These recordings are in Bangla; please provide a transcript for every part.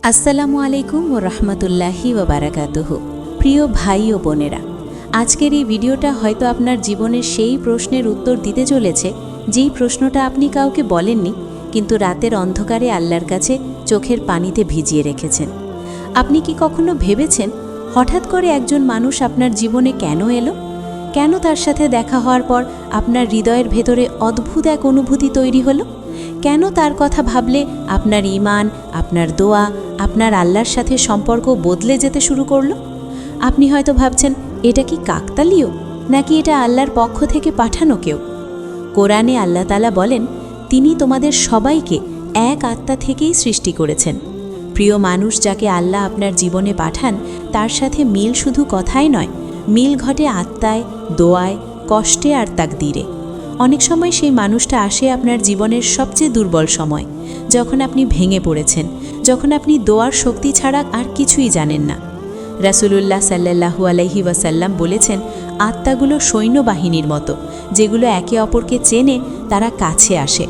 আসসালামু আলাইকুম ও রহমতুল্লাহি ওয়া বারাকাতুহু। প্রিয় ভাই ও বোনেরা, আজকের এই ভিডিওটা হয়তো আপনার জীবনের সেই প্রশ্নের উত্তর দিতে চলেছে যেই প্রশ্নটা আপনি কাউকে বলেননি, কিন্তু রাতের অন্ধকারে আল্লাহর কাছে চোখের পানিতে ভিজিয়ে রেখেছেন। আপনি কি কখনো ভেবেছেন হঠাৎ করে একজন মানুষ আপনার জীবনে কেন এলো? কেন তার সাথে দেখা হওয়ার পর আপনার হৃদয়ের ভেতরে অদ্ভুত এক অনুভূতি তৈরি হলো? কেন তার কথা ভাবলে আপনার ঈমান, আপনার দোয়া, আপনার আল্লাহর সাথে সম্পর্ক বদলে যেতে শুরু করলো? আপনি হয়তো ভাবছেন, এটা কি কাকতালীয়, নাকি এটা আল্লাহর পক্ষ থেকে পাঠানো কেউ? কোরআনে আল্লাহ তাআলা বলেন, তিনি তোমাদের সবাইকে এক আত্মা থেকেই সৃষ্টি করেছেন। প্রিয় মানুষ যাকে আল্লাহ আপনার জীবনে পাঠান, তার সাথে মিল শুধু কথাই নয়, মিল ঘটে আত্মায়, দোয়ায়, কষ্টে আর তাকদীরে। অনেক সময় সেই মানুষটা আসে আপনার জীবনের সবচেয়ে দুর্বল সময়, যখন আপনি ভেঙে পড়েছেন, যখন আপনি দোয়ার শক্তি ছাড়া আর কিছুই জানেন না। রাসূলুল্লাহ সাল্লাল্লাহু আলাইহি ওয়াসাল্লাম বলেছেন, আত্মাগুলো সৈন্যবাহিনীর মতো, যেগুলো একে অপরকে চেনে, তারা কাছে আসে।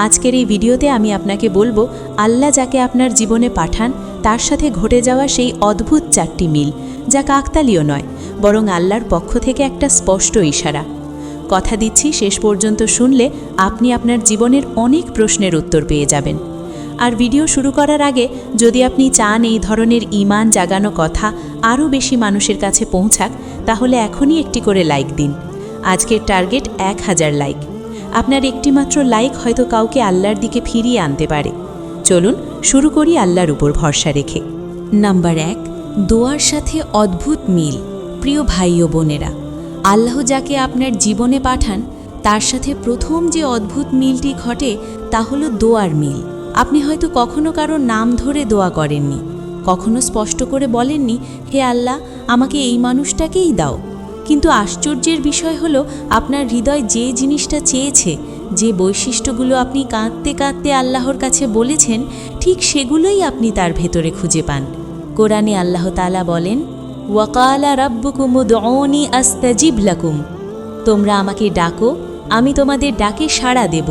আজকের এই ভিডিওতে আমি আপনাকে বলবো, আল্লাহ যাকে আপনার জীবনে পাঠান, তার সাথে ঘটে যাওয়া সেই অদ্ভুত চারটি মিল, যা কাকতালীয় নয়, বরং আল্লাহর পক্ষ থেকে একটা স্পষ্ট ইশারা। কথা দিচ্ছি, শেষ পর্যন্ত শুনলে আপনি আপনার জীবনের অনেক প্রশ্নের উত্তর পেয়ে যাবেন। আর ভিডিও শুরু করার আগে যদি আপনি চান এই ধরনের ঈমান জাগানো কথা আরও বেশি মানুষের কাছে পৌঁছাক, তাহলে এখনই একটি করে লাইক দিন। আজকের টার্গেট 1000 লাইক। আপনার একটিমাত্র লাইক হয়তো কাউকে আল্লাহর দিকে ফিরিয়ে আনতে পারে। চলুন শুরু করি আল্লাহর উপর ভরসা রেখে। নাম্বার 1, দোয়ার সাথে অদ্ভুত মিল। প্রিয় ভাই ও বোনেরা, আল্লাহ যাকে আপনার জীবনে পাঠান, তার সাথে প্রথম যে অদ্ভুত মিলটি ঘটে তা হলো দোয়ার মিল। আপনি হয়তো কখনো কারো নাম ধরে দোয়া করেননি, কখনো স্পষ্ট করে বলেননি, হে আল্লাহ, আমাকে এই মানুষটাকেই দাও। কিন্তু আশ্চর্যের বিষয় হলো, আপনার হৃদয় যে জিনিসটা চেয়েছে, যে বৈশিষ্ট্যগুলো আপনি কাঁদতে কাঁদতে আল্লাহর কাছে বলেছেন, ঠিক সেগুলোই আপনি তার ভেতরে খুঁজে পান। কোরআনে আল্লাহ তাআলা বলেন, ওয়াকালা রাব্বুকুম উদউনি আস্তাজিব লাকুম। তোমরা আমাকে ডাকো, আমি তোমাদের ডাকে সাড়া দেব।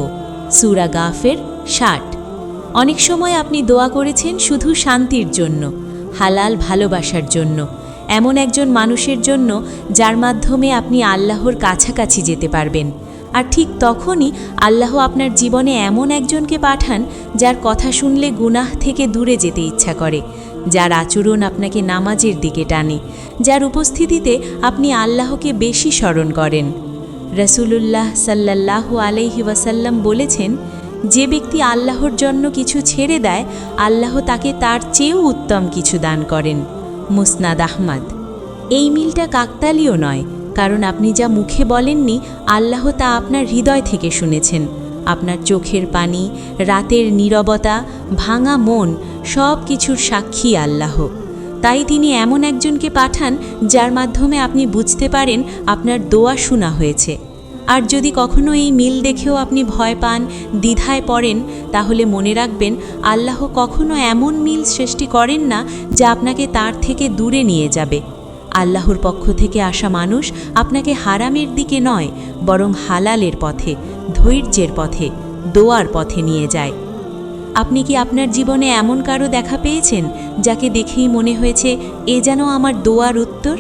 সূরা গাফের 60। অনেক সময় আপনি দোয়া করেছেন শুধু শান্তির জন্য, হালাল ভালোবাসার জন্য, এমন একজন মানুষের জন্য যার মাধ্যমে আপনি আল্লাহর কাছাকাছি যেতে পারবেন। আর ঠিক তখনই আল্লাহ আপনার জীবনে এমন একজনকে পাঠান যার কথা শুনলে গুনাহ থেকে দূরে যেতে ইচ্ছা করে, যার আচরণ আপনাকে নামাজের দিকে টানে, যার উপস্থিতিতে আপনি আল্লাহকে বেশি স্মরণ করেন। রাসূলুল্লাহ সাল্লাল্লাহু আলাইহি ওয়াসাল্লাম বলেছেন, যে ব্যক্তি আল্লাহর জন্য কিছু ছেড়ে দেয়, আল্লাহ তাকে তার চেয়েও উত্তম কিছু দান করেন। মুসনাদ আহমদ। এই মিলটা কাকতালীয় নয়, কারণ আপনি যা মুখে বলেননি, আল্লাহ তা আপনার হৃদয় থেকে শুনেছেন। আপনার চোখের পানি, রাতের নীরবতা, ভাঙা মন, সব কিছুর সাক্ষী আল্লাহ। তাই তিনি এমন একজনকে পাঠান যার মাধ্যমে আপনি বুঝতে পারেন আপনার দোয়া শোনা হয়েছে। আর যদি কখনো এই মিল দেখেও আপনি ভয় পান, দ্বিধায় পড়েন, তাহলে মনে রাখবেন, আল্লাহ কখনো এমন মিল সৃষ্টি করেন না যা আপনাকে তার থেকে দূরে নিয়ে যাবে। আল্লাহর পক্ষ থেকে আসা মানুষ আপনাকে হারামের দিকে নয়, বরং হালালের পথে, ধৈর্যের পথে, দোয়ার পথে নিয়ে যায়। আপনি কি আপনার জীবনে এমন কারো দেখা পেয়েছেন যাকে দেখেই মনে হয়েছে, এ যেন আমার দোয়ার উত্তর?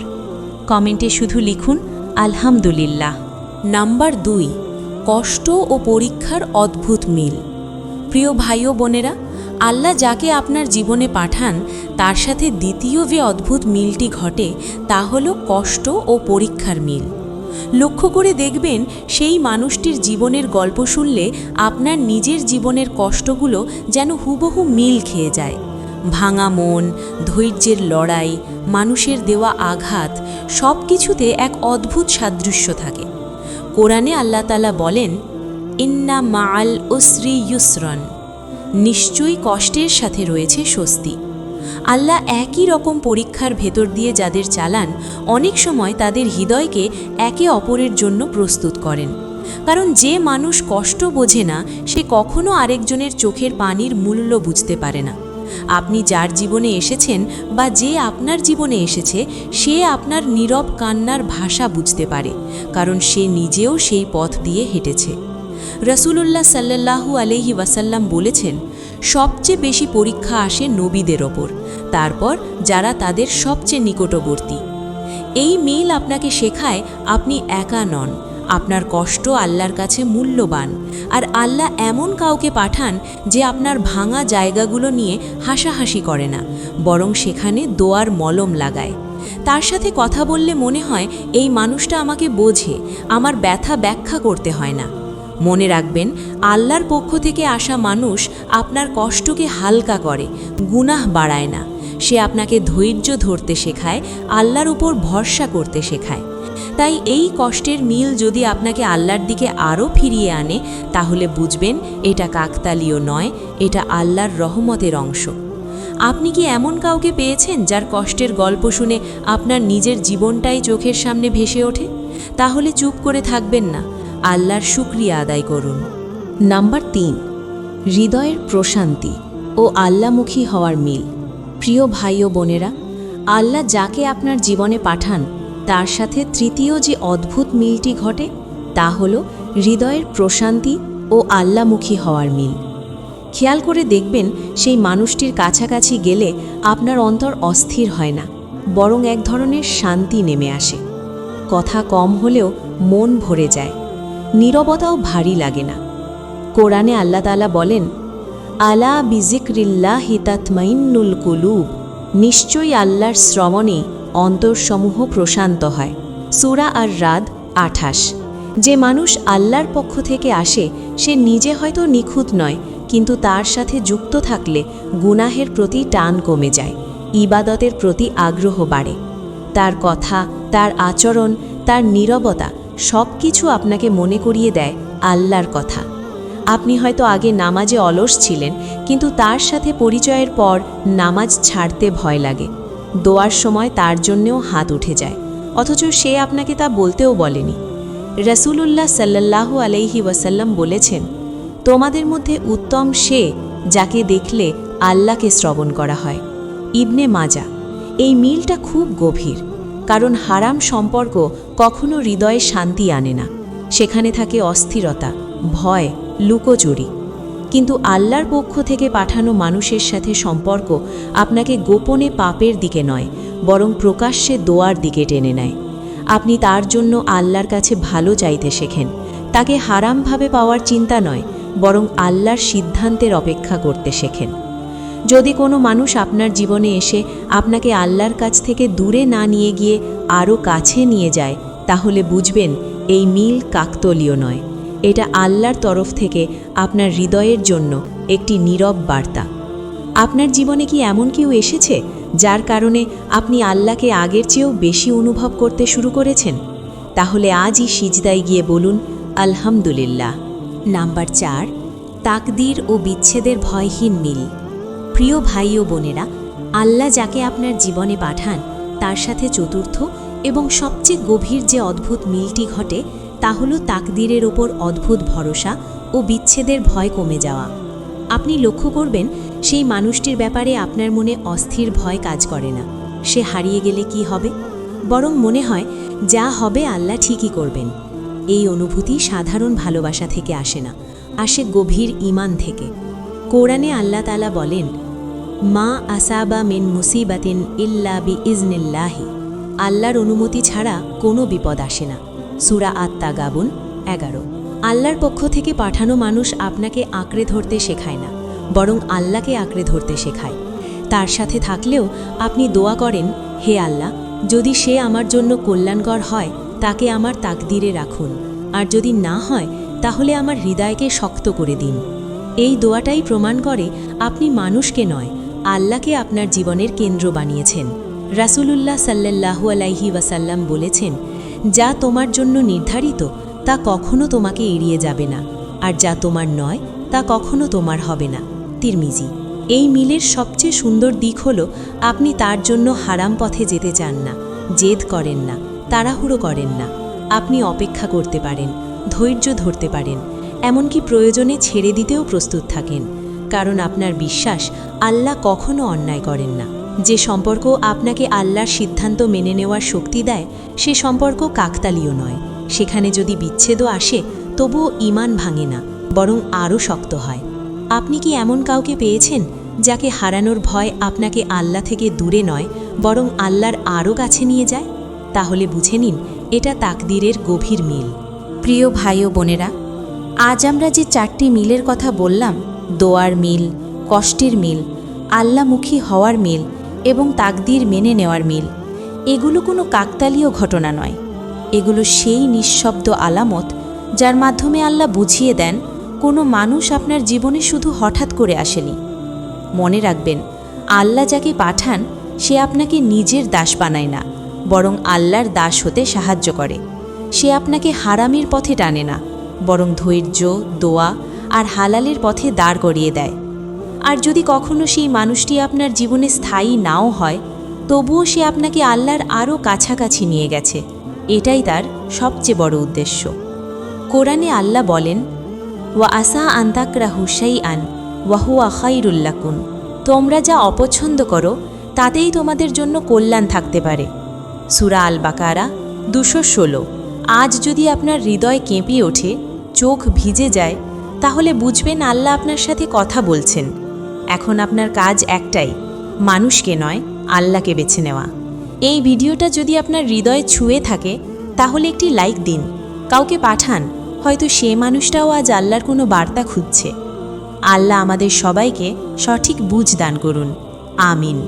কমেন্টে শুধু লিখুন আলহামদুলিল্লাহ। নাম্বার 2, কষ্ট ও পরীক্ষার অদ্ভুত মিল। প্রিয় ভাই ও বোনেরা, আল্লাহ যাকে আপনার জীবনে পাঠান, তার সাথে দ্বিতীয় যে অদ্ভুত মিলটি ঘটে তা হলো কষ্ট ও পরীক্ষার মিল। লক্ষ্য করে দেখবেন, সেই মানুষটির জীবনের গল্প শুনলে আপনার নিজের জীবনের কষ্টগুলো যেন হুবহু মিল খেয়ে যায়। ভাঙা মন, ধৈর্যের লড়াই, মানুষের দেওয়া আঘাত, সব কিছুতে এক অদ্ভুত সাদৃশ্য থাকে। কোরআনে আল্লাহ তাআলা বলেন, ইন্না মাআল উসরি ইউসরান। নিশ্চয়ই কষ্টের সাথে রয়েছে স্বস্তি। আল্লাহ একই রকম পরীক্ষার ভেতর দিয়ে যাদের চালান, অনেক সময় তাদের হৃদয়কে একে অপরের জন্য প্রস্তুত করেন। কারণ যে মানুষ কষ্ট বোঝে না, সে কখনো আরেকজনের চোখের পানির মূল্য বুঝতে পারে না। আপনি যার জীবনে এসেছেন বা যে আপনার জীবনে এসেছে, সে আপনার নীরব কান্নার ভাষা বুঝতে পারে, কারণ সে নিজেও সেই পথ দিয়ে হেঁটেছে। রাসূলুল্লাহ সাল্লাল্লাহু আলাইহি ওয়াসাল্লাম বলেছেন, সবচেয়ে বেশি পরীক্ষা আসে নবীদের ওপর, তারপর যারা তাদের সবচেয়ে নিকটবর্তী। এই মিল আপনাকে শেখায় আপনি একা নন, আপনার কষ্ট আল্লাহর কাছে মূল্যবান, আর আল্লাহ এমন কাউকে পাঠান যে আপনার ভাঙা জায়গাগুলো নিয়ে হাসাহাসি করে না, বরং সেখানে দোয়ার মলম লাগায়। তার সাথে কথা বললে মনে হয় এই মানুষটা আমাকে বোঝে, আমার ব্যথা ব্যাখ্যা করতে হয় না। মনে রাখবেন, আল্লাহর পক্ষ থেকে আসা মানুষ আপনার কষ্টকে হালকা করে, গুনাহ বাড়ায় না। সে আপনাকে ধৈর্য ধরতে শেখায়, আল্লাহর উপর ভরসা করতে শেখায়। তাই এই কষ্টের মিল যদি আপনাকে আল্লাহর দিকে আরও ফিরিয়ে আনে, তাহলে বুঝবেন এটা কাকতালীয় নয়, এটা আল্লাহর রহমতের অংশ। আপনি কি এমন কাউকে পেয়েছেন যার কষ্টের গল্প শুনে আপনার নিজের জীবনটাই চোখের সামনে ভেসে ওঠে? তাহলে চুপ করে থাকবেন না, আল্লাহর শুকরিয়া আদায় করুন। নাম্বার 3, হৃদয়ের প্রশান্তি ও আল্লামুখী হওয়ার মিল। প্রিয় ভাই ও বোনেরা, আল্লাহ যাকে আপনার জীবনে পাঠান তার সাথে তৃতীয় যে অদ্ভুত মিলটি ঘটে তা হল হৃদয়ের প্রশান্তি ও আল্লামুখী হওয়ার মিল। খেয়াল করে দেখবেন, সেই মানুষটির কাছাকাছি গেলে আপনার অন্তর অস্থির হয় না, বরং এক ধরনের শান্তি নেমে আসে। কথা কম হলেও মন ভরে যায়, নীরবতাও ভারী লাগে না। কোরআনে আল্লাহ তাআলা বলেন, আলা বিজিক্রিল্লাহি তাতমাইন্নুল কুলুব, নিশ্চয়ই আল্লাহর শ্রবণে অন্তরসমূহ প্রশান্ত হয়। সূরা আর-রাদ 28। যে মানুষ আল্লাহর পক্ষ থেকে আসে সে নিজে হয়তো নিখুঁত নয়, কিন্তু তার সাথে যুক্ত থাকলে গুনাহের প্রতি টান কমে যায়, ইবাদতের প্রতি আগ্রহ বাড়ে। তার কথা, তার আচরণ, তার নীরবতা সব কিছু আপনাকে মনে করিয়ে দেয় আল্লাহর কথা। আপনি হয়তো আগে নামাজে অলস ছিলেন, কিন্তু তার সাথে পরিচয়ের পর নামাজ ছাড়তে ভয় লাগে। দোয়ার সময় তার জন্যেও হাত উঠে যায়, অথচ সে আপনাকে তা বলতেও বলেনি। রাসূলুল্লাহ সাল্লাল্লাহু আলাইহি ওয়াসাল্লাম বলেছেন, তোমাদের মধ্যে উত্তম সে যাকে দেখলে আল্লাহকে শ্রবণ করা হয়। ইবনে মাজা। এই মিলটা খুব গভীর, কারণ হারাম সম্পর্ক কখনো হৃদয়ে শান্তি আনে না, সেখানে থাকে অস্থিরতা, ভয়, লুকোচুরি। কিন্তু আল্লাহর পক্ষ থেকে পাঠানো মানুষের সাথে সম্পর্ক আপনাকে গোপনে পাপের দিকে নয়, বরং প্রকাশ্যে দোয়ার দিকে টেনে নেয়। আপনি তার জন্য আল্লাহর কাছে ভালো চাইতে শেখেন, তাকে হারামভাবে পাওয়ার চিন্তা নয়, বরং আল্লাহর সিদ্ধান্তের অপেক্ষা করতে শেখেন। যদি কোনো মানুষ আপনার জীবনে এসে আপনাকে আল্লাহর কাছ থেকে দূরে না নিয়ে গিয়ে আরও কাছে নিয়ে যায়, তাহলে বুঝবেন এই মিল কাকতালীয় নয়, এটা আল্লাহর তরফ থেকে আপনার হৃদয়ের জন্য একটি নীরব বার্তা। আপনার জীবনে কি এমন কেউ এসেছে যার কারণে আপনি আল্লাহকে আগের চেয়েও বেশি অনুভব করতে শুরু করেছেন? তাহলে আজই সিজদায় গিয়ে বলুন আলহামদুলিল্লাহ। নাম্বার 4, তাকদীর ও বিচ্ছেদের ভয়হীন মিল। প্রিয় ভাই ও বোনেরা, আল্লাহ যাকে আপনার জীবনে পাঠান তার সাথে চতুর্থ এবং সবচেয়ে গভীর যে অদ্ভুত মিলটি ঘটে তা হলো তাকদীরের ওপর অদ্ভুত ভরসা ও বিচ্ছেদের ভয় কমে যাওয়া। আপনি লক্ষ্য করবেন, সেই মানুষটির ব্যাপারে আপনার মনে অস্থির ভয় কাজ করে না, সে হারিয়ে গেলে কি হবে, বরং মনে হয় যা হবে আল্লাহ ঠিকই করবেন। এই অনুভূতি সাধারণ ভালোবাসা থেকে আসে না, আসে গভীর ঈমান থেকে। কোরআনে আল্লাহ তাআলা বলেন, মা আসাবা মিন মুসিবাতিন ইল্লা বিইজনিল্লাহি, আল্লাহর অনুমতি ছাড়া কোনো বিপদ আসে না। সূরা আত-তাগাবুন 11। আল্লাহর পক্ষ থেকে পাঠানো মানুষ আপনাকে আঁকড়ে ধরতে শেখায় না, বরং আল্লাহকে আঁকড়ে ধরতে শেখায়। তার সাথে থাকলেও আপনি দোয়া করেন, হে আল্লাহ, যদি সে আমার জন্য কল্যাণকর হয় তাকে আমার তাকদীরে রাখুন, আর যদি না হয় তাহলে আমার হৃদয়কে শক্ত করে দিন। এই দোয়াটাই প্রমাণ করে আপনি মানুষকে নয়, আল্লাহকে আপনার জীবনের কেন্দ্র বানিয়েছেন। রাসূলুল্লাহ সাল্লাল্লাহু আলাইহি ওয়াসাল্লাম বলেছেন, যা তোমার জন্য নির্ধারিত তা কখনো তোমাকে এড়িয়ে যাবে না, আর যা তোমার নয় তা কখনো তোমার হবে না। তিরমিজি। এই মিলের সবচেয়ে সুন্দর দিক হলো আপনি তার জন্য হারাম পথে যেতে চান না, জেদ করেন না, তাড়াহুড়ো করেন না। আপনি অপেক্ষা করতে পারেন, ধৈর্য ধরতে পারেন, এমনকি প্রয়োজনে ছেড়ে দিতেও প্রস্তুত থাকেন, কারণ আপনার বিশ্বাস আল্লাহ কখনো অন্যায় করেন না। যে সম্পর্ক আপনাকে আল্লাহর সিদ্ধান্ত মেনে নেওয়ার শক্তি দেয় সে সম্পর্ক কাকতালীয় নয়। সেখানে যদি বিচ্ছেদও আসে তবুও ঈমান ভাঙে না, বরং আরও শক্ত হয়। আপনি কি এমন কাউকে পেয়েছেন যাকে হারানোর ভয় আপনাকে আল্লাহ থেকে দূরে নয় বরং আল্লাহর আরও কাছে নিয়ে যায়? তাহলে বুঝে নিন এটা তাকদীরের গভীর মিল। প্রিয় ভাই ও বোনেরা, আজ আমরা যে 4টি মিলের কথা বললাম, দোয়ার মিল, কষ্টের মিল, আল্লাহমুখী হওয়ার মিল এবং তাকদীর মেনে নেওয়ার মিল, এগুলো কোনো কাকতালীয় ঘটনা নয়। এগুলো সেই নিঃশব্দ আলামত যার মাধ্যমে আল্লাহ বুঝিয়ে দেন কোনো মানুষ আপনার জীবনে শুধু হঠাৎ করে আসেনি। মনে রাখবেন, আল্লাহ যাকে পাঠান সে আপনাকে নিজের দাস বানায় না, বরং আল্লাহর দাস হতে সাহায্য করে। সে আপনাকে হারামের পথে টানে না, বরং ধৈর্য, দোয়া আর হালালের পথে দাঁড় করিয়ে দেয়। আর যদি কখনো সেই মানুষটি আপনার জীবনে স্থায়ী নাও হয়, তবুও সে আপনাকে আল্লাহর আরও কাছাকাছি নিয়ে গেছে। এটাই তার সবচেয়ে বড় উদ্দেশ্য। কোরআনে আল্লাহ বলেন, ওয়া আসা আন্তাকরাহু শাইআন ওয়া হুয়া খায়রুল লাকুম, তোমরা যা অপছন্দ করো তাতেই তোমাদের জন্য কল্যাণ থাকতে পারে। সূরা আল বাকারা 216। আজ যদি আপনার হৃদয় কেঁপে ওঠে, চোখ ভিজে যায়, তাহলে বুঝবেন আল্লাহ আপনার সাথে কথা বলছেন। এখন আপনার কাজ একটাই, মানুষকে নয় আল্লাহকে বেছে নেওয়া। এই ভিডিওটা যদি আপনার হৃদয়ে ছুঁয়ে থাকে তাহলে একটি লাইক দিন, কাউকে পাঠান, হয়তো সে মানুষটাও আজ আল্লাহর কোনো বার্তা খুঁজছে। আল্লাহ আমাদের সবাইকে সঠিক বুঝ দান করুন। আমিন।